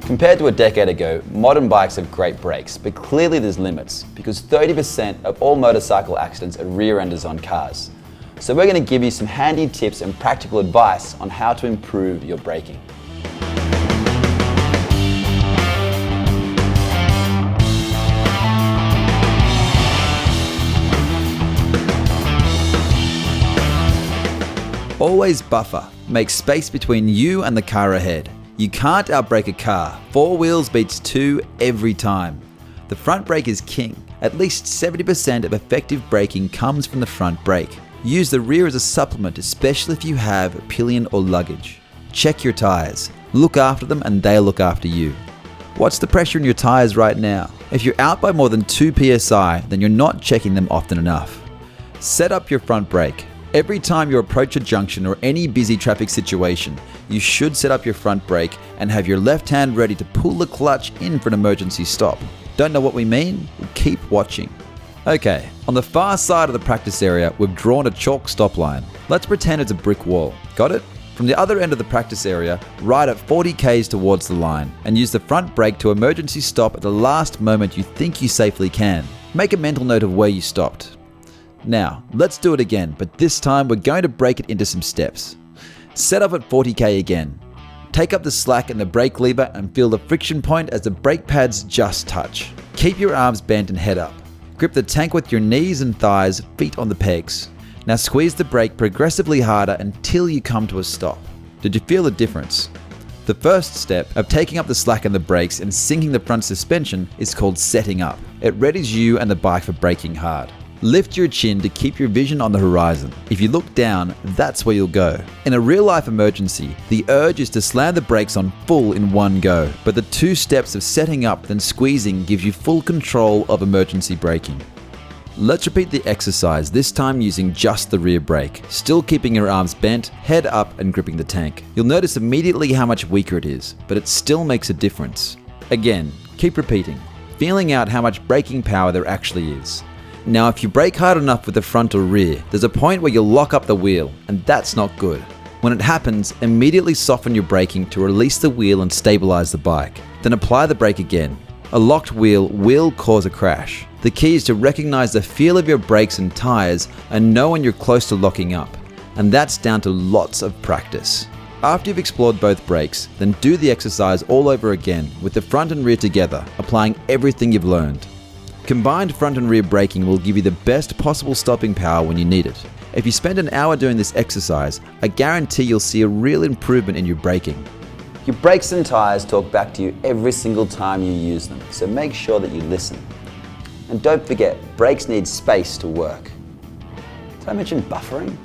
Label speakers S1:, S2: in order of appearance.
S1: Compared to a decade ago, modern bikes have great brakes, but clearly there's limits because 30% of all motorcycle accidents are rear-enders on cars. So we're going to give you some handy tips and practical advice on how to improve your braking. Always buffer. Make space between you and the car ahead. You can't outbrake a car. 4 wheels beats 2 every time. The front brake is king. At least 70% of effective braking comes from the front brake. Use the rear as a supplement, especially if you have a pillion or luggage. Check your tyres. Look after them and they'll look after you. What's the pressure in your tyres right now? If you're out by more than 2 psi, then you're not checking them often enough. Set up your front brake. Every time you approach a junction or any busy traffic situation, you should set up your front brake and have your left hand ready to pull the clutch in for an emergency stop. Don't know what we mean? Well, keep watching. Okay, on the far side of the practice area, we've drawn a chalk stop line. Let's pretend it's a brick wall. Got it? From the other end of the practice area, ride at 40 k's towards the line and use the front brake to emergency stop at the last moment you think you safely can. Make a mental note of where you stopped. Now, let's do it again, but this time we're going to break it into some steps. Set up at 40k again. Take up the slack in the brake lever and feel the friction point as the brake pads just touch. Keep your arms bent and head up. Grip the tank with your knees and thighs, feet on the pegs. Now squeeze the brake progressively harder until you come to a stop. Did you feel the difference? The first step of taking up the slack in the brakes and sinking the front suspension is called setting up. It readies you and the bike for braking hard. Lift your chin to keep your vision on the horizon. If you look down, that's where you'll go. In a real-life emergency, the urge is to slam the brakes on full in one go, but the 2 steps of setting up then squeezing gives you full control of emergency braking. Let's repeat the exercise, this time using just the rear brake, still keeping your arms bent, head up and gripping the tank. You'll notice immediately how much weaker it is, but it still makes a difference. Again, keep repeating, feeling out how much braking power there actually is. Now if you brake hard enough with the front or rear, there's a point where you'll lock up the wheel, and that's not good. When it happens, immediately soften your braking to release the wheel and stabilize the bike. Then apply the brake again. A locked wheel will cause a crash. The key is to recognize the feel of your brakes and tires and know when you're close to locking up. And that's down to lots of practice. After you've explored both brakes, then do the exercise all over again with the front and rear together, applying everything you've learned. Combined front and rear braking will give you the best possible stopping power when you need it. If you spend an hour doing this exercise, I guarantee you'll see a real improvement in your braking. Your brakes and tyres talk back to you every single time you use them, so make sure that you listen. And don't forget, brakes need space to work. Did I mention buffering?